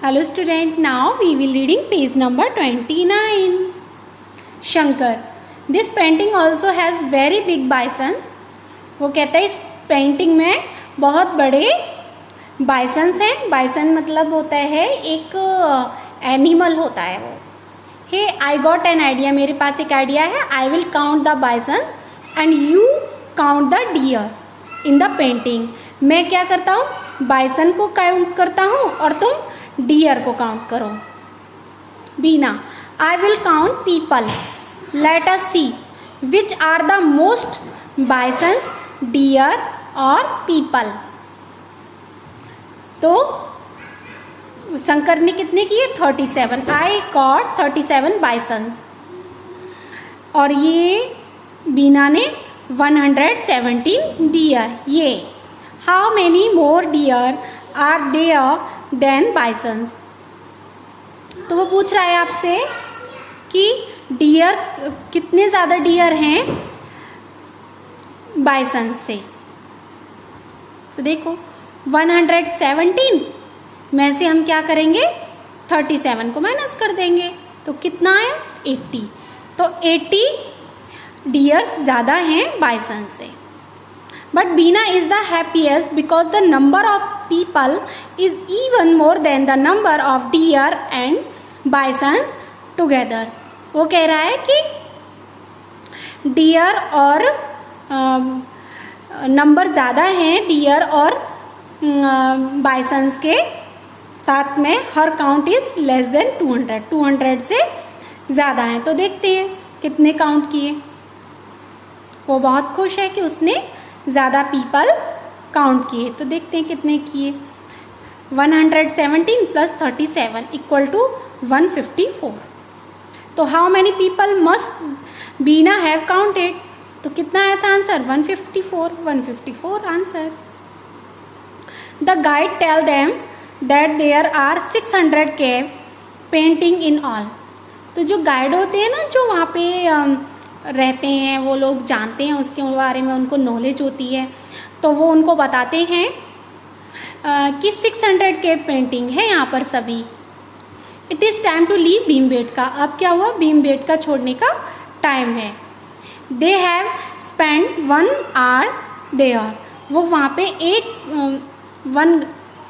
Hello student, now we will reading page number 29. Shankar. This painting also has very big bison. वो कहता है इस painting में बहुत बड़े बाइसन्स हैं. बाइसन मतलब होता है एक एनिमल होता है वो. Hey I got an idea, मेरे पास एक आइडिया है. I will count the bison and you count the deer in the painting. मैं क्या करता हूँ, बाइसन को काउंट करता हूँ और तुम डियर को काउंट करो. Beena. I will count people. Let us see which are the most bisons, deer और पीपल. तो शंकर ने कितने किए? 37. I got 37 bison. और ये बीना ने 117 डियर. ये how many more deer are there than bisons. तो वो पूछ रहा है आपसे कि डियर कितने ज़्यादा डियर हैं बाइसन से. तो देखो 117 में से हम क्या करेंगे, 37 को माइनस कर देंगे तो कितना आया? 80. तो 80 डियर्स ज़्यादा हैं बाइसन से. But Beena is the happiest because the number of people is even more than the number of deer and bisons together. वो कह रहा है कि डियर और नंबर ज़्यादा हैं डियर और बाइसन्स के साथ में. हर काउंट इज़ लेस देन 200. 200 से ज़्यादा हैं. तो देखते हैं कितने काउंट किए. वो बहुत खुश है कि उसने ज़्यादा पीपल काउंट किए. तो देखते हैं कितने किए. 117 प्लस 37 इक्वल टू 154. तो how many people must Beena have counted. तो कितना आया था answer? 154. 154 answer. The guide tell them that there are 600 cave painting in all. तो जो गाइड होते हैं ना, जो वहाँ पे रहते हैं, वो लोग जानते हैं उसके बारे में, उनको नॉलेज होती है, तो वो उनको बताते हैं कि 600 केव पेंटिंग है यहाँ पर सभी. It is time to leave Bhimbetka. अब क्या हुआ? भीमबेटका छोड़ने का टाइम है. They have spend 1 hour there. वो वहाँ पे 1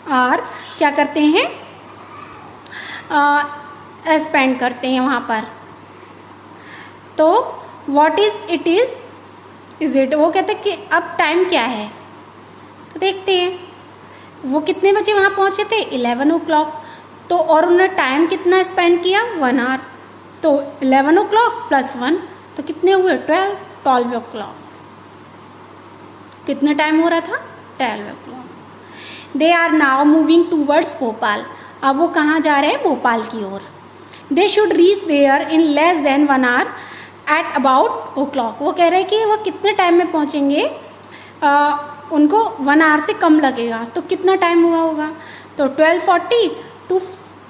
आवर क्या करते हैं, स्पेंड करते हैं वहाँ पर. तो what is it is it. वो कहते हैं कि अब टाइम क्या है. तो देखते हैं वो कितने बजे वहाँ पहुँचे थे, 11 o'clock. तो और उन्होंने टाइम कितना स्पेंड किया? 1 आवर. तो 11 o'clock प्लस 1 तो कितने हुए? 12 o'clock. कितना टाइम हो रहा था? 12 o'clock. They are now moving towards Bhopal. अब वो कहाँ जा रहे हैं? भोपाल की ओर. They should reach there in less than 1 hour at about o'clock. वो कह रहे हैं कि वो कितने टाइम में पहुँचेंगे, उनको 1 आवर से कम लगेगा. तो कितना टाइम हुआ होगा? तो 12:40 टू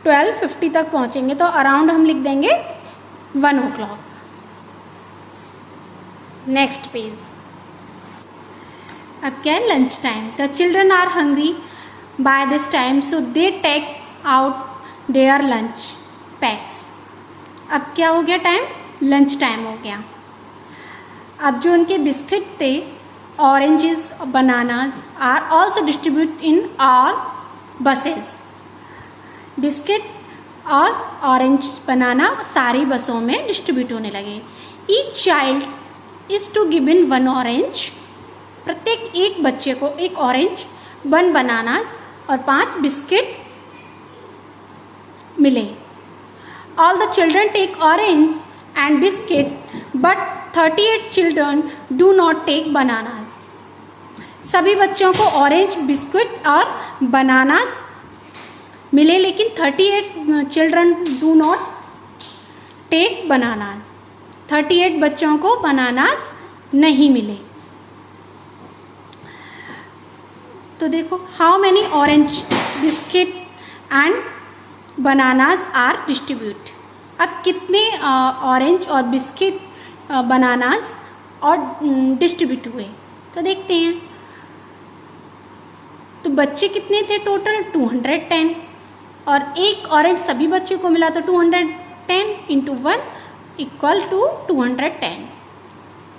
12:50 तक पहुँचेंगे. तो अराउंड हम लिख देंगे 1 o'clock. Next page. अब क्या है? Lunch time. The children are hungry by this time so they take out their lunch packs. अब क्या हो गया? टाइम, लंच टाइम हो गया. अब जो उनके बिस्किट थे, oranges, bananas are also distribute in our buses. Biscuit और ऑरेंज, बनाना सारी बसों में डिस्ट्रीब्यूट होने लगे. Each child is to given 1 orange. प्रत्येक एक बच्चे को 1 ऑरेंज, 1 बनानास और 5 बिस्किट मिले. All the children take orange and biscuit but 38 children do not take bananas. सभी बच्चों को ऑरेंज, बिस्कुट और बनानास मिले, लेकिन 38 children do not take bananas. 38 बच्चों को बनानास नहीं मिले. तो देखो how many orange, biscuit and bananas are distribute. अब कितने ऑरेंज और बिस्किट, बनानास और डिस्ट्रीब्यूट हुए. तो देखते हैं. तो बच्चे कितने थे टोटल? 210. और एक ऑरेंज सभी बच्चों को मिला तो 210 इंटू 1 इक्वल टू 210।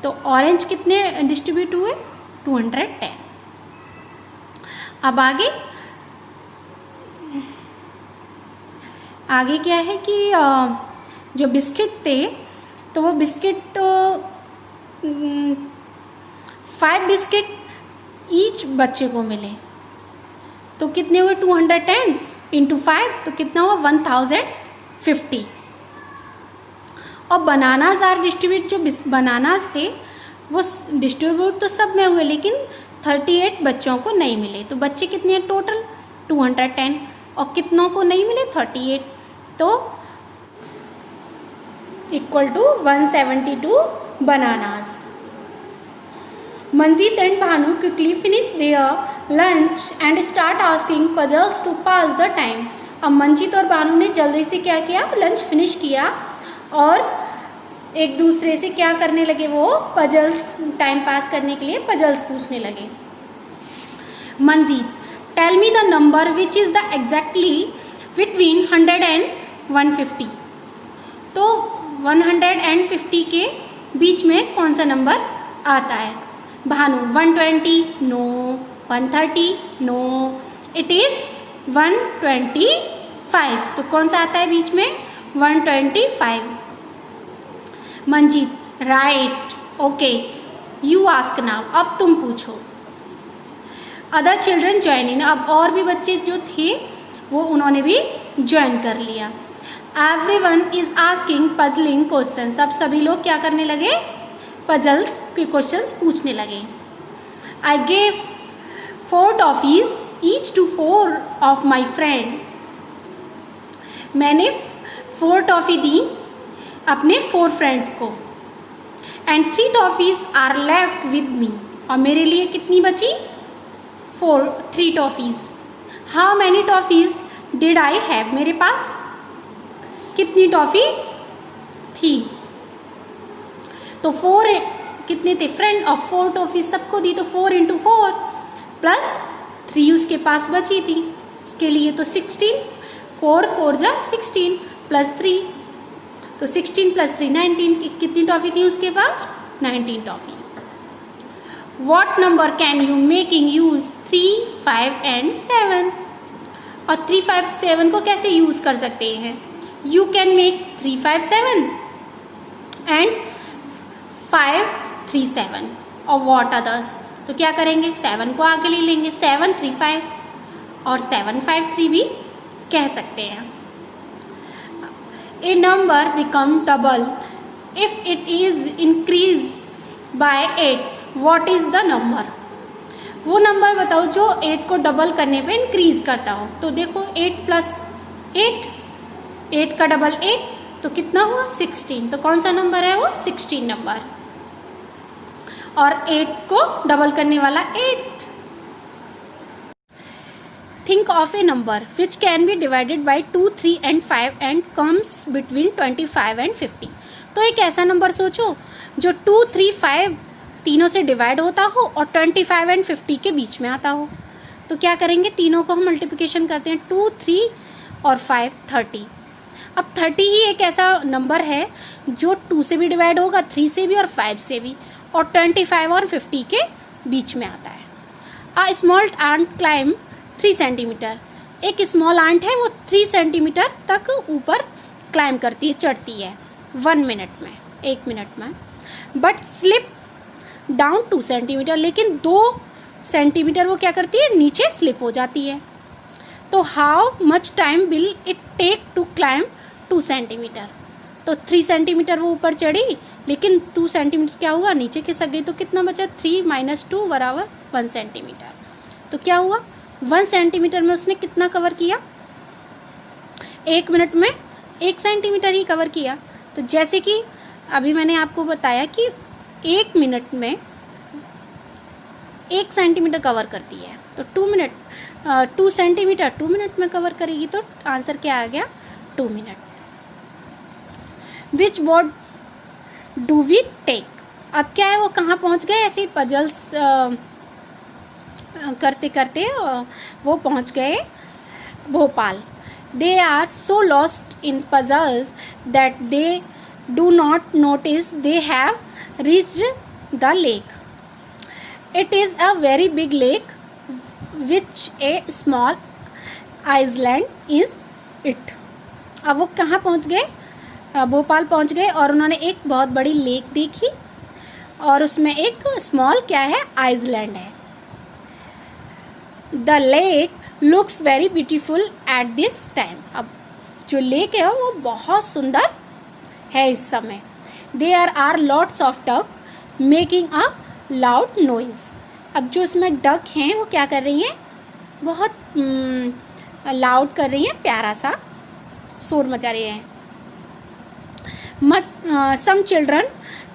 तो ऑरेंज कितने डिस्ट्रीब्यूट हुए? 210। अब आगे क्या है कि जो बिस्किट थे तो वो बिस्किट 5 बिस्किट ईच बच्चे को मिले तो कितने हुए? 210 इंटू 5 तो कितना हुआ? 1050। और बनानाज आर डिस्ट्रीब्यूट, जो बनानाज थे वो डिस्ट्रीब्यूट तो सब में हुए लेकिन 38 बच्चों को नहीं मिले। तो बच्चे कितने हैं टोटल? 210 और कितनों को नहीं मिले? 38। तो equal to 172 bananas. Manjeet and Bhanu quickly finish their lunch and start asking puzzles to pass the time. अब मंजीत और भानु ने जल्दी से क्या किया? लंच फिनिश किया और एक दूसरे से क्या करने लगे? वो पजल्स, टाइम पास करने के लिए पजल्स पूछने लगे। Manjeet, tell me the number which is the exactly between 100 and 150। तो 150 के बीच में कौन सा नंबर आता है? Bhanu 120, no. 130, no. It is 125। तो कौन सा आता है बीच में? 125। Manjeet, right, okay, you ask now. अब तुम पूछो। Other children join in. अब और भी बच्चे जो थे वो उन्होंने भी ज्वाइन कर लिया। Everyone is asking puzzling questions. अब सभी लोग क्या करने लगे? पजल्स के क्वेश्चंस पूछने लगे। I gave 4 toffees each to 4 of my friend. मैंने 4 टॉफ़ी दी अपने 4 फ्रेंड्स को। And 3 toffees are left with me. और मेरे लिए कितनी बची? 3 toffees. How many toffees did I have. मेरे पास कितनी टॉफ़ी थी? तो 4 कितने थे फ्रेंड? और 4 टॉफ़ी सबको दी तो 4 इंटू 4 प्लस 3 उसके पास बची थी, उसके लिए तो 16। 4 4 जा 16 प्लस 3 तो 16 प्लस 3 19। कितनी टॉफ़ी थी उसके पास? 19 toffee. What number can you making use 3, 5 and 7। और 3, 5, 7 को कैसे यूज़ कर सकते हैं? You can make 3, 5, 7 and 5, 3, 7। और वॉट अदर्स? तो क्या करेंगे? 7 को आगे ले लेंगे। 7, 3, 5 और 7, 5, 3 भी कह सकते हैं। A number become double if it is increase by 8। What is the number? वो नंबर बताओ जो 8 को डबल करने पे इंक्रीज करता हो। तो देखो 8 प्लस 8 का डबल 8 तो कितना हुआ? 16। तो कौन सा नंबर है वो? 16 नंबर। और 8 को डबल करने वाला 8। Think of A number which can be divided by 2, 3 and 5 and comes between 25 and 50। तो एक ऐसा नंबर सोचो जो 2, 3, 5 तीनों से डिवाइड होता हो और 25 एंड 50 के बीच में आता हो। तो क्या करेंगे? तीनों को हम मल्टीप्लिकेशन करते हैं। 2, 3 और 5 30। अब 30 ही एक ऐसा नंबर है जो 2 से भी डिवाइड होगा, 3 से भी और 5 से भी, और 25 और 50 के बीच में आता है। A small ant climb 3 centimetre. एक स्मॉल आंट है वो 3 सेंटीमीटर तक ऊपर क्लाइम करती है, चढ़ती है 1 मिनट में, 1 मिनट में। But slip down 2 centimetre. लेकिन 2 सेंटीमीटर वो क्या करती है? नीचे स्लिप हो जाती है। तो how much time will it take to climb 2 centimetre? तो 3 सेंटीमीटर वो ऊपर चढ़ी लेकिन 2 सेंटीमीटर क्या हुआ? नीचे खिसक गई। तो कितना बचा? 3 - 2 बराबर 1 सेंटीमीटर। तो क्या हुआ? 1 सेंटीमीटर में उसने कितना कवर किया? 1 मिनट में 1 सेंटीमीटर ही कवर किया। तो जैसे कि अभी मैंने आपको बताया कि 1 मिनट में 1 सेंटीमीटर कवर करती है तो 2 सेंटीमीटर 2 मिनट में कवर करेगी। तो आंसर क्या आ गया? 2 minute. Which board do we take? अब क्या है, वो कहाँ पहुँच गए? ऐसे पजल्स करते करते वो पहुँच गए Bhopal. They are so lost in puzzles that they do not notice they have reached the lake. It is a very big lake which a small island is it. अब वो कहाँ पहुँच गए? भोपाल पहुँच गए और उन्होंने एक बहुत बड़ी लेक देखी और उसमें एक स्मॉल क्या है, आइसलैंड है. The lake looks very beautiful at this time. अब जो लेक है वो बहुत सुंदर है इस समय. There are lots of duck making a loud noise. अब जो उसमें डक हैं वो क्या कर रही हैं, बहुत लाउड कर रही हैं, प्यारा सा शोर मचा रही हैं. Some children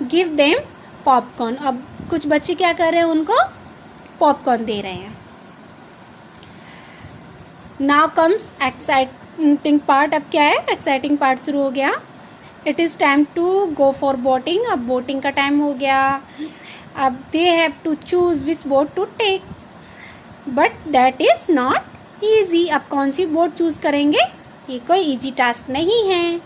give them popcorn. अब कुछ बच्चे क्या कर रहे हैं, उनको पॉपकॉर्न दे रहे हैं. Now comes exciting part. अब क्या है, एक्साइटिंग पार्ट शुरू हो गया. It is time to go for boating. अब बोटिंग का टाइम हो गया. अब they have to choose which boat to take, but that is not easy. अब कौन सी बोट चूज़ करेंगे, ये कोई ईजी टास्क नहीं है.